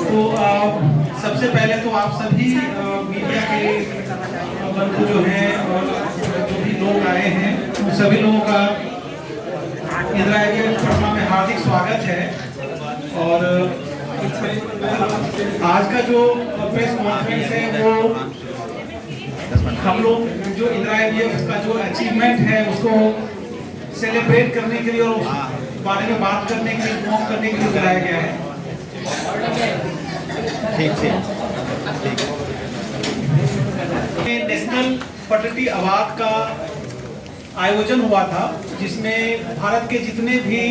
तो सबसे पहले तो आप सभी मीडिया के बंधु जो हैं और जो भी लोग आए हैं उन सभी लोगों का इंदिरा आईवीएफ पटना में हार्दिक स्वागत है। और आज का जो प्रेस कॉन्फ्रेंस है वो हम लोग जो इंदिरा आईवीएफ का जो अचीवमेंट है उसको सेलिब्रेट करने के लिए और उस बारे में बात करने के लिए, इन्फॉर्म करने के लिए कराया गया है। ठीक। नेशनल फर्टिलिटी अवार्ड का आयोजन हुआ था जिसमें भारत के जितने भी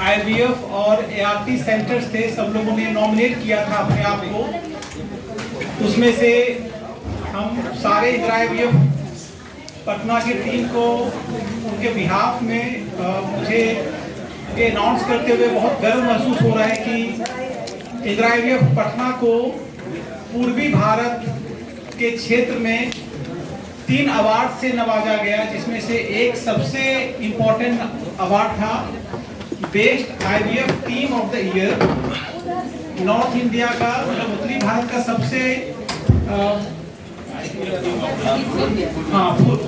आईवीएफ और एआरटी सेंटर्स थे सब लोगों ने नॉमिनेट किया था अपने आप को। उसमें से हम सारे इंदिरा आईवीएफ पटना की टीम को उनके बिहाफ में मुझे ये अनाउंस करते हुए बहुत गर्व महसूस हो रहा है कि इंदिरा आईवीएफ पटना को पूर्वी भारत के क्षेत्र में 3 अवार्ड से नवाजा गया, जिसमें से एक सबसे इम्पोर्टेंट अवार्ड था best IVF team of the year. North India का मतलब उत्तरी भारत का सबसे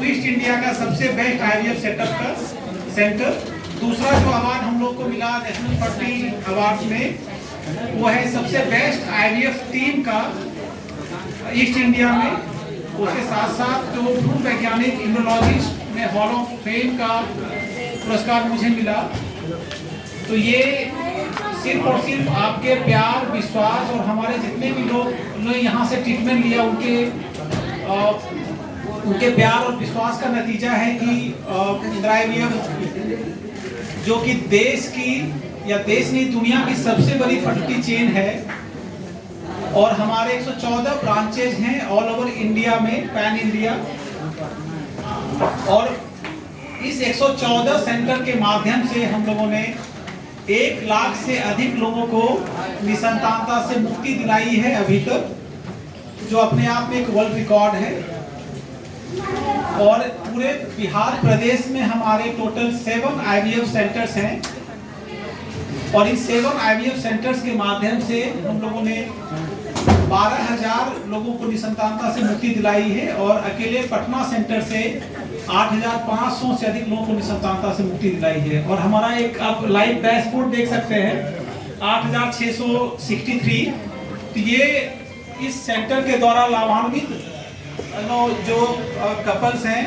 ईस्ट इंडिया का सबसे बेस्ट आईवीएफ सेटअप का सेंटर। दूसरा जो अवार्ड हम लोग को मिला नेशनल फर्टिलिटी अवार्ड में वो है सबसे बेस्ट आईवीएफ टीम का ईस्ट इंडिया में। उसके साथ साथ जो पूर्व वैज्ञानिक इम्यूनोलॉजिस्ट में हॉल ऑफ फेम का पुरस्कार मुझे मिला। तो ये सिर्फ और सिर्फ आपके प्यार, विश्वास और हमारे जितने भी लोग यहाँ से ट्रीटमेंट लिया उनके प्यार और विश्वास का नतीजा है कि इंदिरा आईवीएफ जो कि देश की या देश नहीं दुनिया की सबसे बड़ी फर्टिलिटी चेन है और हमारे 114 ब्रांचेज हैं ऑल ओवर इंडिया में, पैन इंडिया। और इस 114 सेंटर के माध्यम से हम लोगों ने 1 लाख से अधिक लोगों को निसंतानता से मुक्ति दिलाई है अभी तक, जो अपने आप में एक वर्ल्ड रिकॉर्ड है। और पूरे बिहार प्रदेश में हमारे टोटल 7 आईवीएफ सेंटर्स हैं और इन 7 आईवीएफ सेंटर्स के माध्यम से हम लोगों ने 12,000 लोगों को निसंतानता से मुक्ति दिलाई है और अकेले पटना सेंटर से 8,500 से अधिक लोगों को निसंतानता से मुक्ति दिलाई है। और हमारा एक आप लाइव डैशबोर्ड देख सकते हैं 8,663। तो ये इस सेंटर के द्वारा लाभान्वित जो कपल्स हैं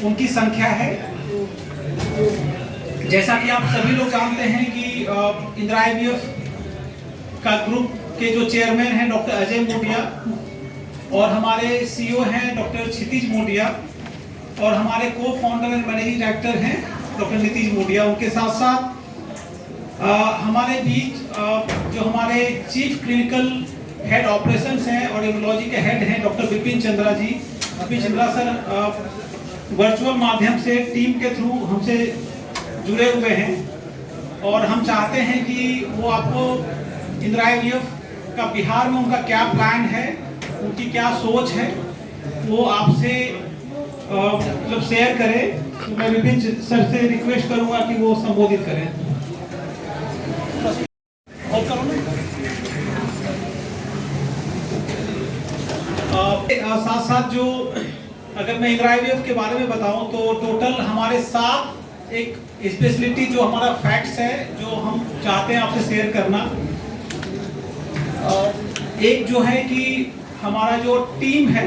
उनकी संख्या है। जैसा कि आप सभी लोग जानते हैं कि इंदिरा आईवीएफ का ग्रुप के जो चेयरमैन हैं डॉक्टर अजय मोडिया और हमारे सीईओ हैं डॉक्टर क्षितिज मोडिया और हमारे को फाउंडर एंड मैनेजिंग डायरेक्टर हैं डॉक्टर नीतीश मोडिया। उनके साथ साथ हमारे बीच जो हमारे चीफ क्लिनिकल हेड ऑपरेशंस हैं और इम्यूनोलॉजी के हेड हैं डॉक्टर विपिन चंद्रा जी। विपिन चंद्रा सर वर्चुअल माध्यम से टीम के थ्रू हमसे जुड़े हुए हैं और हम चाहते हैं कि वो आपको इंदिरा आईवीएफ का बिहार में उनका क्या प्लान है, उनकी क्या सोच है, वो आपसे मतलब शेयर करें। तो मैं विपिन सर से रिक्वेस्ट करूंगा कि वो संबोधित करें। साथ साथ जो अगर मैं इंदिरा आईवीएफ के बारे में बताऊं तो टोटल हमारे 7 एक स्पेशलिटी जो हमारा फैक्ट्स है जो हम चाहते हैं आपसे शेयर करना। एक जो है कि हमारा जो टीम है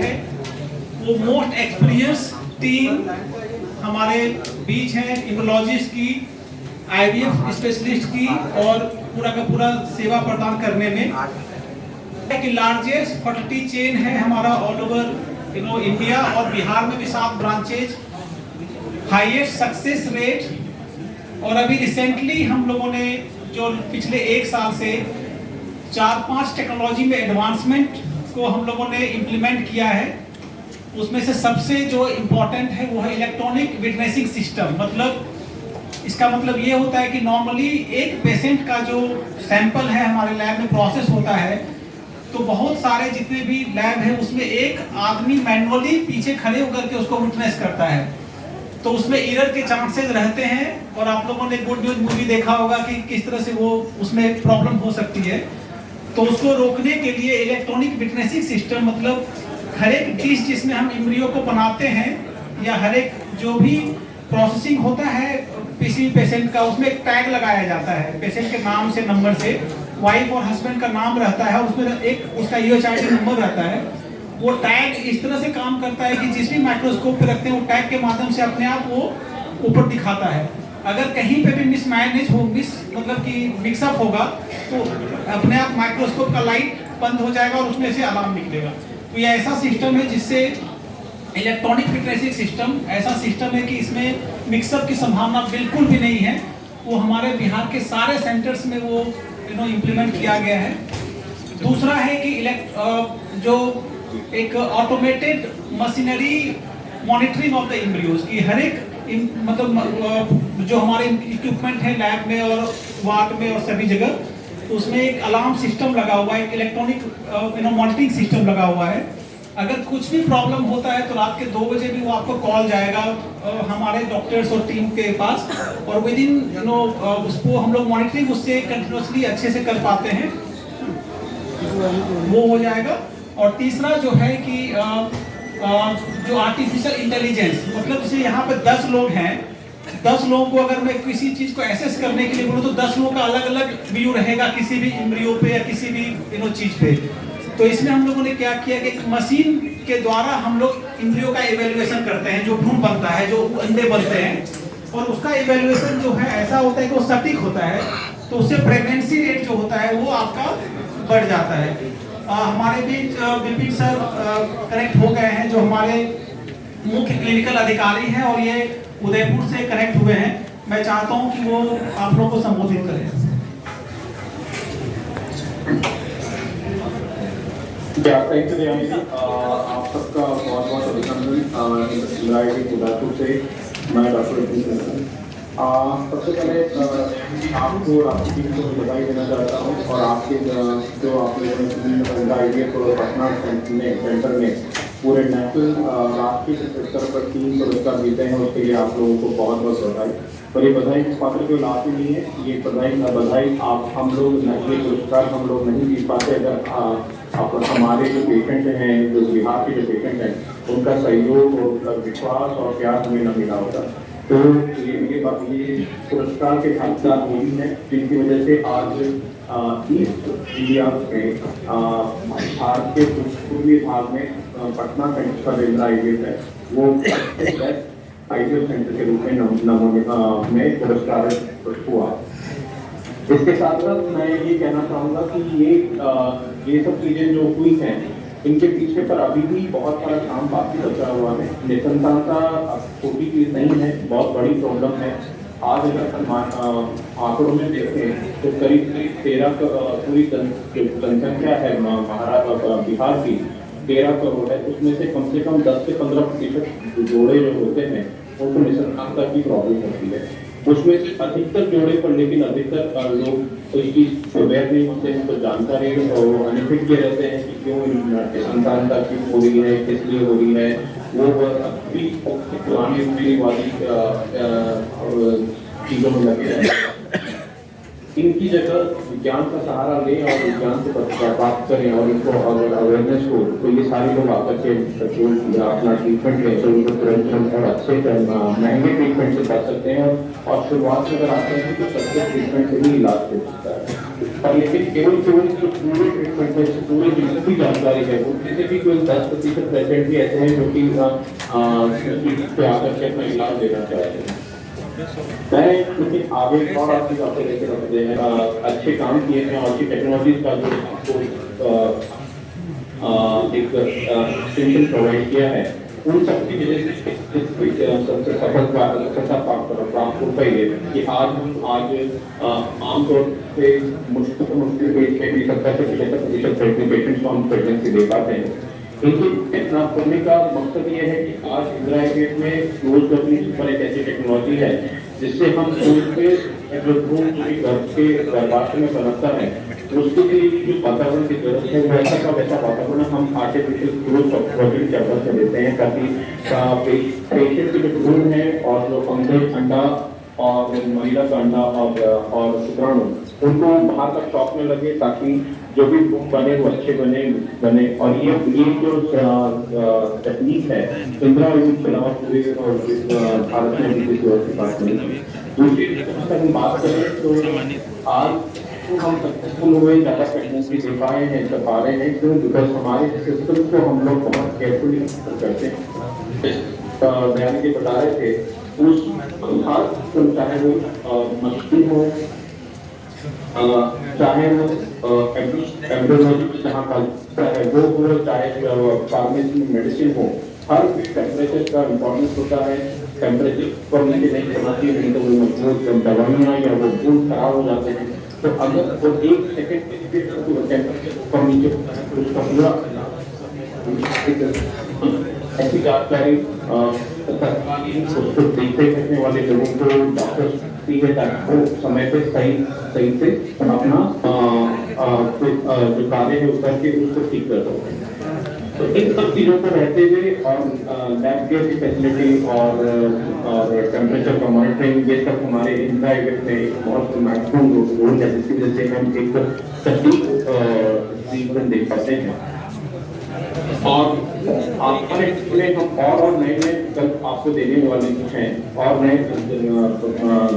वो मोस्ट एक्सपीरियंस टीम हमारे बीच है, इम्यूनोलॉजिस्ट की, आईवीएफ स्पेशलिस्ट की और पूरा का पूरा सेवा प्रदान करने में कि लार्जेस्ट फर्टिलिटी चेन है हमारा ऑल ओवर इंडिया और बिहार में भी 7 ब्रांचेज, हाईएस्ट सक्सेस रेट। और अभी रिसेंटली हम लोगों ने जो पिछले 1 साल से 4-5 टेक्नोलॉजी में एडवांसमेंट को हम लोगों ने इम्प्लीमेंट किया है। उसमें से सबसे जो इम्पोर्टेंट है वो है इलेक्ट्रॉनिक विटनेसिंग सिस्टम। मतलब इसका मतलब ये होता है कि नॉर्मली एक पेशेंट का जो सैंपल है हमारे लैब में प्रोसेस होता है तो बहुत सारे जितने भी लैब है उसमें एक आदमी मैनुअली पीछे खड़े होकर के उसको विटनेस करता है, तो उसमें एरर के चांसेस रहते हैं। और आप लोगों ने गुड न्यूज मूवी देखा होगा कि किस तरह से वो उसमें प्रॉब्लम हो सकती है। तो उसको रोकने के लिए इलेक्ट्रॉनिक विटनेसिंग सिस्टम, मतलब हर एक डिश जिसमें हम एम्ब्रियो को बनाते हैं या हर एक जो भी प्रोसेसिंग होता है किसी पेशेंट का, उसमें एक टैग लगाया जाता है पेशेंट के नाम से, नंबर से, वाइफ और हस्बैंड का नाम रहता है, उसमें एक उसका UHID नंबर रहता है। वो टैग इस तरह से काम करता है कि जिस भी माइक्रोस्कोप पे रखते हैं वो टैग के माध्यम से अपने आप वो ऊपर दिखाता है। अगर कहीं पे भी मिसमैनेज हो, मतलब कि मिक्सअप होगा, तो अपने आप माइक्रोस्कोप का लाइट बंद हो जाएगा और उसमें से अलार्म निकलेगा। तो ये ऐसा सिस्टम है जिससे इलेक्ट्रॉनिक विटनेसिंग सिस्टम ऐसा सिस्टम है कि इसमें मिक्सअप की संभावना बिल्कुल भी नहीं है। वो हमारे बिहार के सारे सेंटर्स में वो इम्प्लीमेंट किया गया है। दूसरा है कि जो एक automated machinery monitoring of the embryos की हर एक मतलब जो हमारे इक्विपमेंट है लैब में और वार्ड में और सभी जगह, तो उसमें एक अलार्म सिस्टम लगा हुआ है, एक इलेक्ट्रॉनिक मॉनिटरिंग सिस्टम लगा हुआ है। अगर कुछ भी प्रॉब्लम होता है तो रात के 2 बजे भी वो आपको कॉल जाएगा हमारे डॉक्टर्स और टीम के पास, और विद इन उसको हम लोग मॉनिटरिंग उससे कंटिन्यूसली अच्छे से कर पाते हैं, वो हो जाएगा। और तीसरा जो है कि जो आर्टिफिशियल इंटेलिजेंस, मतलब जैसे यहाँ पे 10 लोग हैं, 10 लोगों को अगर मैं किसी चीज को एसेस करने के लिए बोलूँ तो 10 लोगों का अलग अलग व्यू रहेगा किसी भी एम्ब्रियो पे या किसी भी चीज पे। तो इसमें हम लोगों ने क्या किया कि एक मशीन के द्वारा हम लोग एम्ब्रियो का इवेल्युएशन करते हैं, जो भ्रूण बनता है, जो अंडे बनते हैं, और उसका इवेल्युएशन जो है ऐसा होता है कि वो सटीक होता है, तो उससे प्रेगनेंसी रेट जो होता है वो आपका बढ़ जाता है। हमारे बीच विपिन सर कनेक्ट हो गए हैं, जो हमारे मुख्य क्लिनिकल अधिकारी हैं और ये उदयपुर से कनेक्ट हुए हैं। मैं चाहता हूं कि वो आप लोगों को संबोधित करें। थैंक यू दयानी जी, आप सबका बहुत बहुत अभिनंदन। उदयपुर से मैं डॉक्टर सबसे पहले आपको और आपकी टीम को बधाई देना चाहता हूँ, और आपके जो आप लोगों ने आइडिया को पटना सेंटर में पूरे नेशनल राष्ट्रीय स्तर पर 3 पुरस्कार जीते हैं, उसके लिए आप लोगों को बहुत बहुत बधाई। और ये बधाई इस पात्र की लाभ ही नहीं है, ये बधाई आप हम लोग ये पुरस्कार हम लोग नहीं जीत पाते अगर आप हमारे जो पेशेंट हैं, जो बिहार के जो पेशेंट हैं, उनका सहयोग और उनका विश्वास और प्यार हमें न मिला होता। तो ये पुरस्कार के हकदार वही हैं जिनकी वजह से आज ईस्ट इंडिया में भारत के पूर्वी भाग में पटना सेंटर का जो IVF है वो बेस्ट IVF सेंटर के रूप में पुरस्कार हुआ। इसके साथ साथ मैं ये कहना चाहूँगा कि ये सब चीज़ें जो हुई हैं, इनके पीछे पर अभी भी बहुत सारा काम बाकी बचा हुआ है। निसंतानता छोटी चीज़ नहीं है, बहुत बड़ी प्रॉब्लम है। आज अगर आंकड़ों में देखें तो करीब 13 पूरी जनसंख्या है बिहार की 13 करोड़ है, उसमें से कम 10 से 15% जोड़े जो होते हैं उनको निसंतानता की प्रॉब्लम होती है। उसमें से अधिकतर जोड़े पर, लेकिन अधिकतर लोग तो इस चीज अवेयर नहीं होते हैं, तो जानकारी और अनफिट के रहते हैं कि क्यों निसंतानता क्यों हो रही है, किस लिए हो रही है। वो अभी पुरानी पीढ़ी वाली चीजों में लगे रहते हैं। इनकी जगह विज्ञान का सहारा लें और विज्ञान से प्राप्त करें और इनको अवेयरनेस हो, तो ये सारे लोग आकर के अपना ट्रीटमेंट लें तो उनको तुरंत और अच्छे महंगे ट्रीटमेंट से बच सकते हैं। और शुरुआत में अगर आते हैं तो सस्ते ट्रीटमेंट से ही इलाज हो सकता है। और लेकिन केवल जो पूरे ट्रीटमेंट में पूरे जितनी जानकारी है उनसे भी कोई 10% पेशेंट भी ऐसे हैं जो कि पे आकर के अपना इलाज देना चाहते हैं। मैं क्योंकि आगे और आपकी बातें लेकर रखते हैं, अच्छे काम किए हैं और अच्छी टेक्नोलॉजीज का जो आपको एक सिस्टम प्रोवाइड किया है, उन सब की वजह से सफलता प्राप्त हो पाई है कि आज आमतौर पे मुश्किल एज में भी 70 से 75% पेशेंट्स को हम प्रेगनेंसी दे पाते हैं। इनकी इतना करने का मकसद ये है कि आज इंदिरा IVF में क्लोज डब्लिंग पर एक ऐसी टेक्नोलॉजी है जिससे हम जो भ्रूण घर के गर्भाशय में पनपता है उसके लिए जो वातावरण की जरूरत है वैसा का वैसा वातावरण हम आर्टिफिशियल क्लोज डब्लिंग के अंदर से देते हैं, ताकि पेशेंट के जो भ्रूण है और जो अंडा और महिला का अंडा और शुक्राणु उनको बाहर का शॉक में लगे, ताकि जो भी रूम बने वो अच्छे बने और ये जो तकनीक है इंदिरा आयोग के अलावा पूरे भारत में भी किसी और के पास नहीं। दूसरी अगर हम बात करें तो आज तो हम सक्सेसफुल हुए, ज़्यादा प्रेगनेंसी दे पाए हैं, कर पा रहे हैं, क्यों? बिकॉज हमारे सिस्टम को हम लोग बहुत केयरफुली करते हैं। बयान के बता रहे थे उस हर सिस्टम, चाहे वो मशीन हो, चाहे वो एम्ब्रियोलॉजी जहाँ का है वो हो, चाहे फार्मेसी में मेडिसिन हो, हर टेम्परेचर का इम्पोर्टेंस होता है। टेम्परेचर पर नीचे नहीं करना चाहिए, नहीं तो वो मजबूत दवाइयाँ या वो खून खराब हो जाते हैं। तो अगर वो एक सेकंड के लिए टेम्परेचर पर नीचे तो उसका पूरा ऐसी जानकारी उसको देखते करने वाले लोगों को डॉक्टर दी है ताकि वो समय पे सही से अपना जो कार्य है उतर के उसको ठीक कर सकते हैं। तो इन सब चीज़ों को रहते हुए और लैब केयर की फैसिलिटी और टेम्परेचर का मॉनिटरिंग, ये सब हमारे इंडिया में एक बहुत महत्वपूर्ण रोल है, जिसकी वजह से हम एक सटीक जीवन देख पाते हैं। और आपने हम और नए विकल्प आपको देने वाले हैं और नए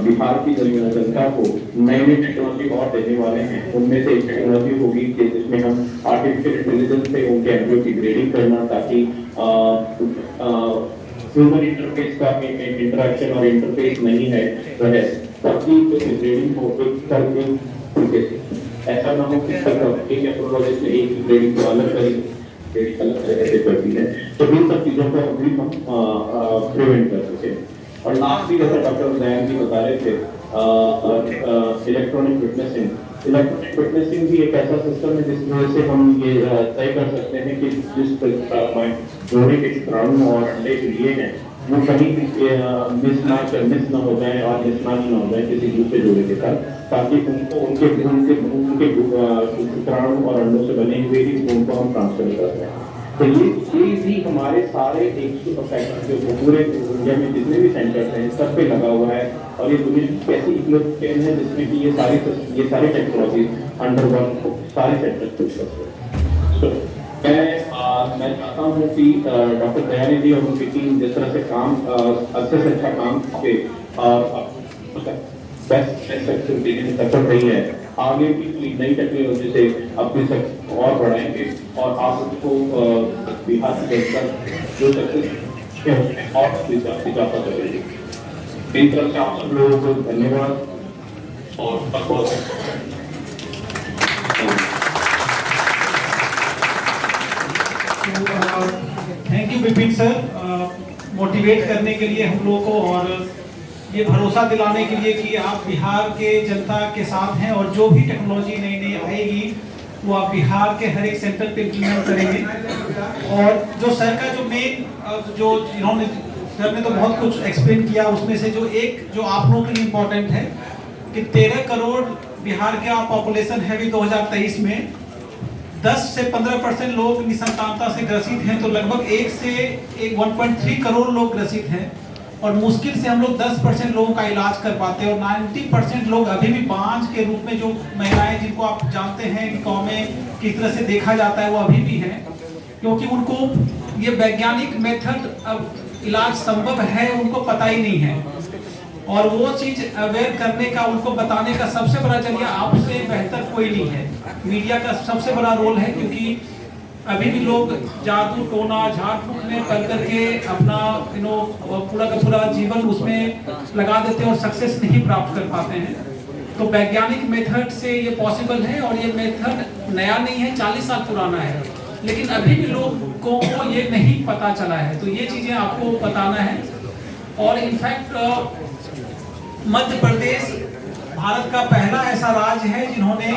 बिहार की जनता को नई टेक्नोलॉजी और देने वाले हैं। उनमें से एक टेक्नोलॉजी होगी कि जिसमें हम आर्टिफिशियल इंटेलिजेंस से उनके एम्ब्रियो की ग्रेडिंग करना, ताकि ह्यूमन इंटरफेस का इंटरेक्शन और इंटरफेस नहीं है रहे, ताकि ग्रेडिंग हो एक ऐसा ना हो कि एक एप्रोलॉजिस्ट ने एक ग्रेडिंग को अलग करेगी ऐसे करती है। तो इन सब चीजों को अभी हम प्रिवेंट कर सके। और लास्टली जैसे डॉक्टर दयान जी बता रहे थे, इलेक्ट्रॉनिक विटनेसिंग भी एक ऐसा सिस्टम है जिसकी वजह से हम ये तय कर सकते हैं कि जिस जोड़े के शुक्राणु और अंडे लिए हैं वो कहीं मिस ना हो जाए और मिसमैच ना हो जाए किसी दूसरे जोड़े के साथ, ताकि उनको उनके शुक्राणु और अंडों से बने हुए ही उनको हम ट्रांसफर कर रहे हैं। तो ये भी हमारे सारे 100% जो पूरे इंडिया में जितने भी सेंटर्स हैं सब पे लगा हुआ है। और ये दुनिया की ऐसी इकलौती चेन है जिसमें कि ये सारी टेक्नोलॉजी अंडर वन सारे सेंटर्स पे उपलब्ध है। मैं चाहता हूँ कि डॉक्टर दयानी जी और उनकी टीम जिस तरह से काम अच्छे से अच्छा काम करके बेस्ट सफल रही है, आगे भी नई टेक्नोलॉजी से अपनी और बढ़ाएंगे और आप उसको बिहार की जो सक्सेस और इजाफा करेंगे। इन तरफ से आप सब लोगों को धन्यवाद और thank you Vipin sir, motivate करने के लिए हम लोगों को और ये भरोसा दिलाने के लिए कि आप बिहार के जनता के साथ हैं और जो भी टेक्नोलॉजी नई नई आएगी वो आप बिहार के हर एक सेंटर पे इम्प्लीमेंट करेंगे। और जो सर का जो मेन जो इन्होंने सर ने तो बहुत कुछ एक्सप्लेन किया, उसमें से जो आप लोगों के लिए इम्पोर्टेंट है कि 13 करोड़ बिहार के पॉपुलेशन है भी 2023 में 10 से 15% लोग निसंतानता से ग्रसित हैं, तो लगभग 1.3 करोड़ लोग ग्रसित हैं और मुश्किल से हम लोग 10% लोगों का इलाज कर पाते हैं। और 90% लोग अभी भी बांझ के रूप में, जो महिलाएं जिनको आप जानते हैं कि गाँव में किस तरह से देखा जाता है, वो अभी भी हैं, क्योंकि उनको ये वैज्ञानिक मेथड अब इलाज संभव है उनको पता ही नहीं है। और वो चीज अवेयर करने का, उनको बताने का सबसे बड़ा जरिया आपसे बेहतर कोई नहीं है। मीडिया का सबसे बड़ा रोल है, क्योंकि अभी भी लोग जादू टोना झाड़ फूक में कर करके अपना पूरा का पूरा जीवन उसमें लगा देते हैं और सक्सेस नहीं प्राप्त कर पाते हैं। तो वैज्ञानिक मेथड से ये पॉसिबल है और ये मेथड नया नहीं है, 40 साल पुराना है, लेकिन अभी भी लोगों को ये नहीं पता चला है। तो ये चीजें आपको बताना है। और इनफैक्ट मध्य प्रदेश भारत का पहला ऐसा राज्य है जिन्होंने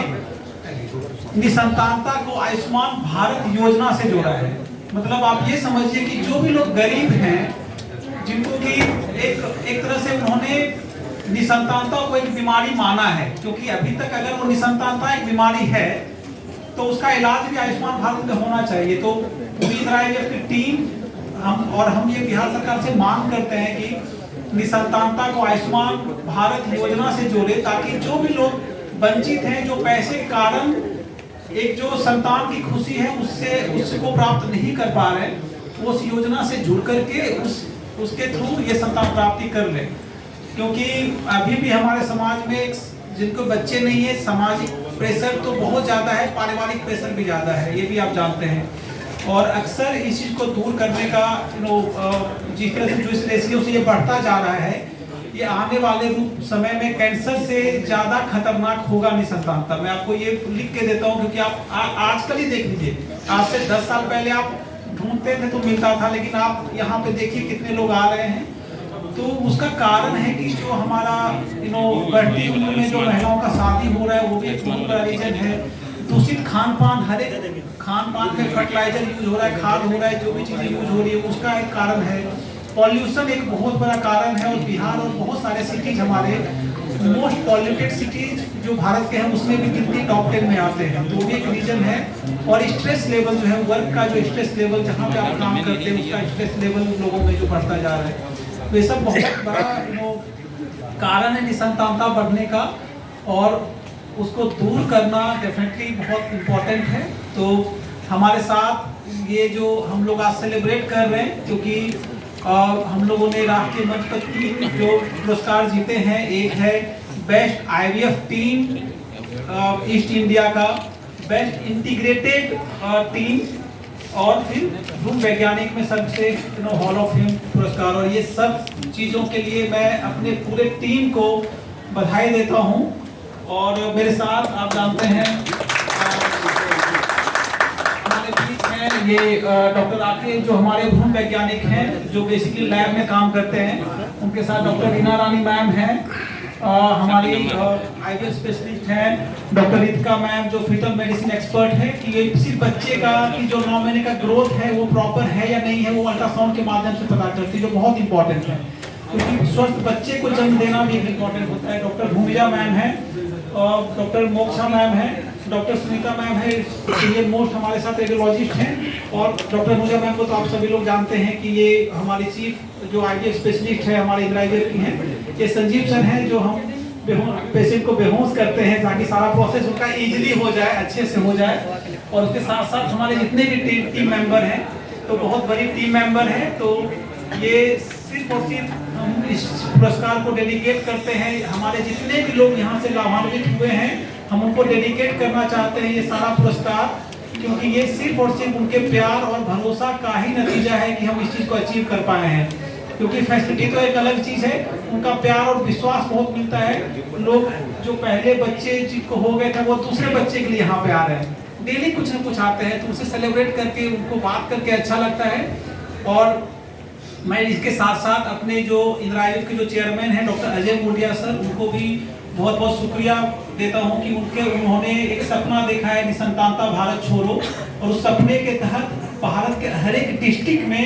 निसंतानता को आयुष्मान भारत योजना से जोड़ा है। मतलब आप ये समझिए कि जो भी लोग गरीब हैं, जिनको कि एक तरह से उन्होंने निसंतानता को एक बीमारी माना है, क्योंकि अभी तक अगर वो निसंतानता एक बीमारी है तो उसका इलाज भी आयुष्मान भारत में होना चाहिए। तो उम्मीद रहा है कि टीम हम ये बिहार सरकार से मांग करते हैं कि निसंतानता को आयुष्मान भारत योजना से जोड़े, ताकि जो भी लोग वंचित हैं, जो पैसे के कारण एक जो संतान की खुशी है उसको प्राप्त नहीं कर पा रहे, वो उस योजना से जुड़ करके उसके थ्रू ये संतान प्राप्ति कर ले। क्योंकि अभी भी हमारे समाज में जिनको बच्चे नहीं है, सामाजिक प्रेशर तो बहुत ज़्यादा है, पारिवारिक प्रेशर भी ज़्यादा है, ये भी आप जानते हैं। और अक्सर इस चीज़ को दूर करने का जिस तरह से जो इस रेशियो से ये बढ़ता जा रहा है, ये आने वाले समय में कैंसर से ज़्यादा खतरनाक होगा निसंतानता। मैं आपको ये लिख के देता हूँ, क्योंकि आप आजकल ही देख लीजिए, आज से 10 साल पहले आप ढूंढते थे तो मिलता था, लेकिन आप यहाँ पे देखिए कितने लोग आ रहे हैं। तो उसका कारण है कि जो हमारा बढ़ती उम्र में जो महिलाओं का शादी हो रहा है, वो भी एक बहुत बड़ा रीजन है। दूषित खान पान, हर एक खान पान में फर्टिलाइजर यूज हो रहा है, खाद हो रहा है, जो भी चीज़ें यूज हो रही है उसका एक कारण है। पॉल्यूशन एक बहुत बड़ा कारण है, और बिहार और बहुत सारे सिटीज हमारे मोस्ट पॉल्यूटेड सिटीज जो भारत के हैं उसमें भी कितनी टॉप 10 में आते हैं, तो भी एक रीजन है। और स्ट्रेस लेवल जो है, वर्क का जो स्ट्रेस लेवल, जहाँ पे आप काम करते हैं उसका स्ट्रेस लेवल लोगों में जो बढ़ता जा रहा है, तो ये सब बहुत बड़ा कारण है निसंतानता बढ़ने का, और उसको दूर करना डेफिनेटली बहुत इम्पोर्टेंट है। तो हमारे साथ ये जो हम लोग आज सेलिब्रेट कर रहे हैं, क्योंकि हम लोगों ने राष्ट्रीय मंच पर 3 जो पुरस्कार जीते हैं। एक है best IVF team east India का, बेस्ट इंटीग्रेटेड टीम, और फिर भ्रूण वैज्ञानिक में सबसे हॉल ऑफ फेम पुरस्कार। और ये सब चीज़ों के लिए मैं अपने पूरे टीम को बधाई देता हूँ। और मेरे साथ आप जानते हैं हमारे बीच हैं ये डॉक्टर राकेश, जो हमारे भ्रूण वैज्ञानिक हैं, जो बेसिकली लैब में काम करते हैं। उनके साथ डॉक्टर रीना रानी मैम हैं, हमारी IVF स्पेशलिस्ट हैं डॉक्टर रितिका मैम, जो फीटल मेडिसिन एक्सपर्ट है, कि ये किसी बच्चे का कि जो 9 महीने का ग्रोथ है वो प्रॉपर है या नहीं है, वो अल्ट्रासाउंड के माध्यम से पता करती है, जो बहुत इंपॉर्टेंट है, क्योंकि स्वस्थ बच्चे को जन्म देना भी इम्पोर्टेंट होता है। डॉक्टर भूमिजा मैम है, डॉक्टर मोक्षा मैम है, डॉक्टर सुनीता मैम है, ये मोस्ट हमारे साथ रेडियोलॉजिस्ट हैं। और डॉक्टर भूमिजा मैम को तो आप सभी लोग जानते हैं कि ये हमारी चीफ जो IVF स्पेशलिस्ट है हमारे इंदिरा IVF की हैं। ये संजीव सर हैं, जो हम पेशेंट को बेहोश करते हैं ताकि सारा प्रोसेस उनका इजीली हो जाए, अच्छे से हो जाए। और उसके साथ साथ हमारे जितने भी टीम मेंबर हैं, तो बहुत बड़ी टीम मेंबर है। तो ये सिर्फ और सिर्फ हम इस पुरस्कार को डेडिकेट करते हैं, हमारे जितने भी लोग यहाँ से लाभान्वित हुए हैं, हम उनको डेडिकेट करना चाहते हैं ये सारा पुरस्कार, क्योंकि ये सिर्फ और सिर्फ उनके प्यार और भरोसा का ही नतीजा है कि हम इस चीज़ को अचीव कर पाए हैं। क्योंकि फैसिलिटी तो एक अलग चीज़ है, उनका प्यार और विश्वास बहुत मिलता है। लोग जो पहले बच्चे जिनको हो गए थे, वो दूसरे बच्चे के लिए यहाँ पे आ रहे हैं, डेली कुछ ना कुछ आते हैं, तो उसे सेलिब्रेट करके उनको बात करके अच्छा लगता है। और मैं इसके साथ साथ अपने जो इंदिरा IVF के जो चेयरमैन हैं डॉक्टर अजय मोडिया सर, उनको भी बहुत बहुत शुक्रिया देता हूं कि उन्होंने एक सपना देखा है निसंतानता भारत छोड़ो, और उस सपने के तहत भारत के हर एक डिस्ट्रिक्ट में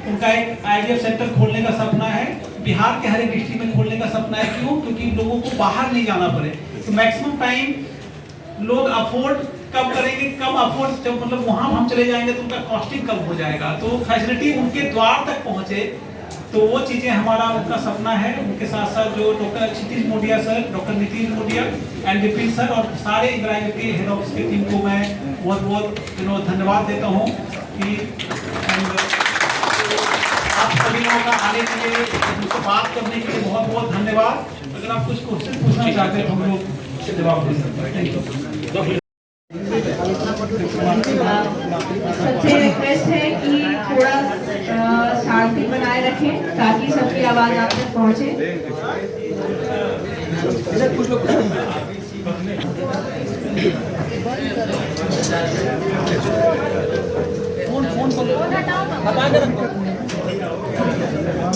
उनका एक IVF सेंटर खोलने का सपना है। बिहार के हर एक डिस्ट्रिक्ट में खोलने का सपना है। क्यों? क्योंकि लोगों को बाहर नहीं जाना पड़े, तो मैक्सिमम टाइम लोग अफोर्ड कब करेंगे, कम अफोर्ड जब मतलब वहाँ हम चले जाएंगे तो उनका कॉस्टिंग कम हो जाएगा, तो फैसिलिटी उनके द्वार तक पहुँचे, तो वो चीज़ें हमारा उनका सपना है। उनके साथ साथ जो doctor Kshitij Modiya sir, doctor Nitin Modiya and Vipin sir, और सारे इंदिरा IVF के हेड ऑफिस की टीम को मैं बहुत बहुत धन्यवाद देता हूँ कि आप सभी लोगों का आने के लिए, मुझसे बात करने के लिए बहुत बहुत धन्यवाद। अगर आप कुछ क्वेश्चन पूछना चाहते हैं तो हम लोग जवाब दे सकते हैं। Thank you. सबसे रिक्वेस्ट है कि थोड़ा शांति बनाए रखें ताकि सबकी आवाज आप तक पहुंचे।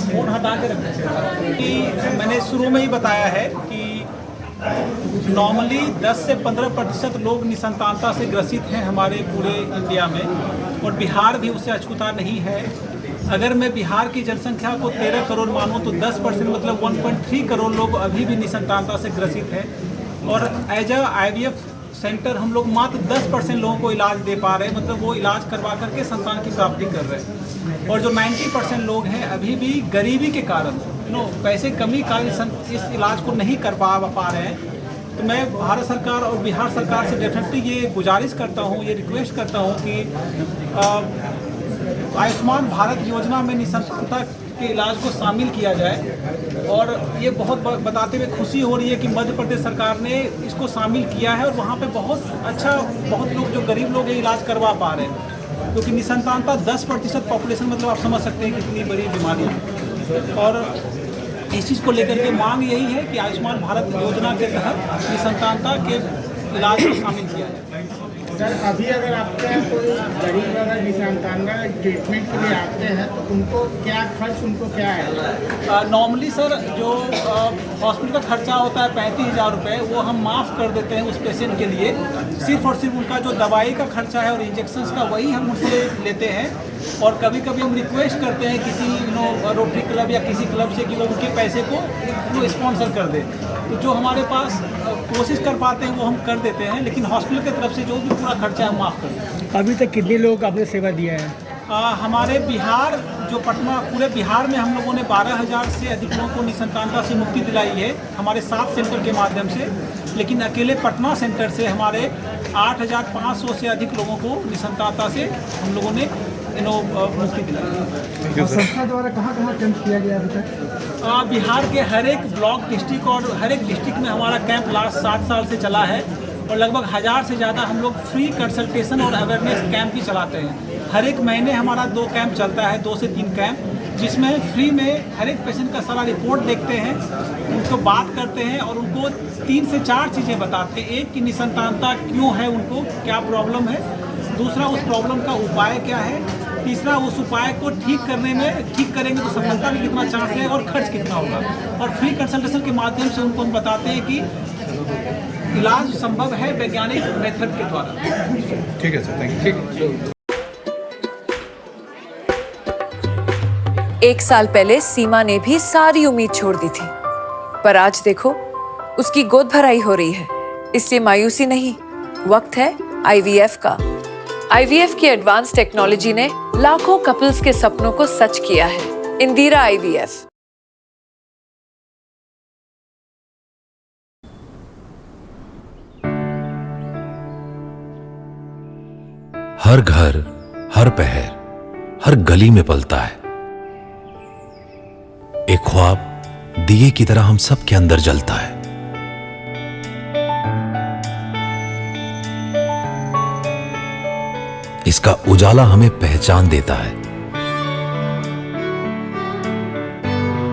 फोन हटा के रखो। कि मैंने शुरू में ही बताया है कि नॉर्मली 10 से 15% लोग निसंतानता से ग्रसित हैं हमारे पूरे इंडिया में, और बिहार भी उससे अछूता नहीं है। अगर मैं बिहार की जनसंख्या को 13 करोड़ मानूं तो 10% मतलब 1.3 करोड़ लोग अभी भी निसंतानता से ग्रसित हैं। और एज अ IVF सेंटर हम लोग मात्र 10% लोगों को इलाज दे पा रहे हैं, मतलब वो इलाज करवा करके संतान की प्राप्ति कर रहे हैं। और जो 90% लोग हैं अभी भी गरीबी के कारण पैसे कमी कारण इस इलाज को नहीं कर पा रहे हैं, तो मैं भारत सरकार और बिहार सरकार से डेफिनेटली ये गुजारिश करता हूँ, ये रिक्वेस्ट करता हूँ कि आयुष्मान भारत योजना में निःसंतानता के इलाज को शामिल किया जाए। और ये बहुत बताते हुए खुशी हो रही है कि मध्य प्रदेश सरकार ने इसको शामिल किया है और वहाँ पे बहुत लोग जो गरीब लोग हैं इलाज करवा पा रहे हैं, क्योंकि निःसंतानता 10% पॉपुलेशन, मतलब आप समझ सकते हैं कितनी बड़ी बीमारी है। और इस चीज़ को लेकर के मांग यही है कि आयुष्मान भारत योजना के तहत निःसंतानता के इलाज को शामिल किया जाए। सर, अभी अगर आपके यहाँ कोई गरीब अगर निःसंतानता ट्रीटमेंट के लिए आते हैं तो उनको क्या खर्च क्या है? नॉर्मली सर जो हॉस्पिटल का खर्चा होता है 35,000 रुपये, वो हम माफ़ कर देते हैं उस पेशेंट के लिए। सिर्फ और सिर्फ उनका जो दवाई का खर्चा है और इंजेक्शन्स का, वही हम उससे लेते हैं। और कभी कभी हम रिक्वेस्ट करते हैं किसी रोटरी क्लब या किसी क्लब से कि वो उनके पैसे को स्पॉन्सर कर दे। तो जो हमारे पास कोशिश कर पाते हैं वो हम कर देते हैं, लेकिन हॉस्पिटल की तरफ से जो भी पूरा खर्चा है माफ़ कर देते हैं। अभी तक कितने लोगों को आपने सेवा दिया है? हमारे बिहार जो पटना, पूरे बिहार में हम लोगों ने 12,000 से अधिक लोगों को निःसंतानता से मुक्ति दिलाई है हमारे 7 सेंटर के माध्यम से। लेकिन अकेले पटना सेंटर से हमारे 8,500 से अधिक लोगों को निःसंतानता से हम लोगों ने मुक्ति दिलाई। संस्था द्वारा कहाँ कैंप किया गया अभी तक? बिहार के हर एक ब्लॉक, डिस्ट्रिक्ट और हर एक डिस्ट्रिक्ट में हमारा कैंप लास्ट 7 साल से चला है। और लगभग 1000 से ज़्यादा हम लोग फ्री कंसल्टेशन और अवेयरनेस कैंप भी चलाते हैं। हर एक महीने हमारा 2 कैंप चलता है, 2 से 3 कैंप, जिसमें फ्री में हर एक पेशेंट का सारा रिपोर्ट देखते हैं, उनको बात करते हैं और उनको 3 से 4 चीज़ें बताते हैं। एक कि निःसंतानता क्यों है, उनको क्या प्रॉब्लम है। दूसरा, उस प्रॉब्लम का उपाय क्या है। तीसरा, उस उपाय को ठीक करेंगे तो सफलता में कितना चांस है और खर्च कितना होगा। और फ्री कंसल्टेशन के माध्यम से उनको हम बताते हैं कि इलाज संभव है वैज्ञानिक मेथड के द्वारा। ठीक है सर, थैंक यू। 1 साल पहले सीमा ने भी सारी उम्मीद छोड़ दी थी, पर आज देखो उसकी गोद भराई हो रही है। इसलिए मायूसी नहीं, वक्त है IVF का। IVF की एडवांस टेक्नोलॉजी ने लाखों कपल्स के सपनों को सच किया है। इंदिरा IVF। हर घर, हर पहर, हर गली में पलता है एक ख्वाब, दिए की तरह हम सब के अंदर जलता है। इसका उजाला हमें पहचान देता है,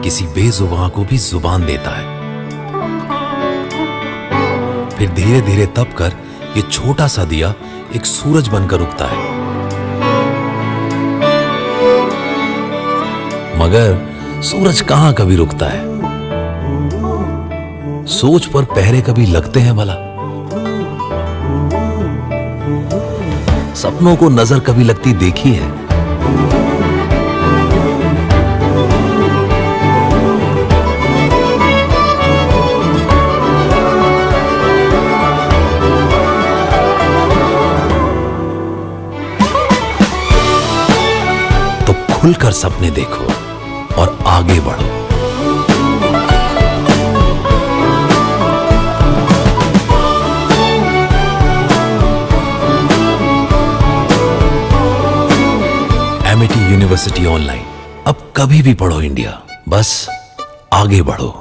किसी बेजुबान को भी जुबान देता है। फिर धीरे धीरे तप कर ये छोटा सा दिया एक सूरज बनकर उगता है। मगर सूरज कहां कभी रुकता है। सोच पर पहरे कभी लगते हैं भला। सपनों को नजर कभी लगती देखी है। तो खुलकर सपने देखो और आगे बढ़ो। एमिटी यूनिवर्सिटी ऑनलाइन, अब कभी भी पढ़ो इंडिया, बस आगे बढ़ो।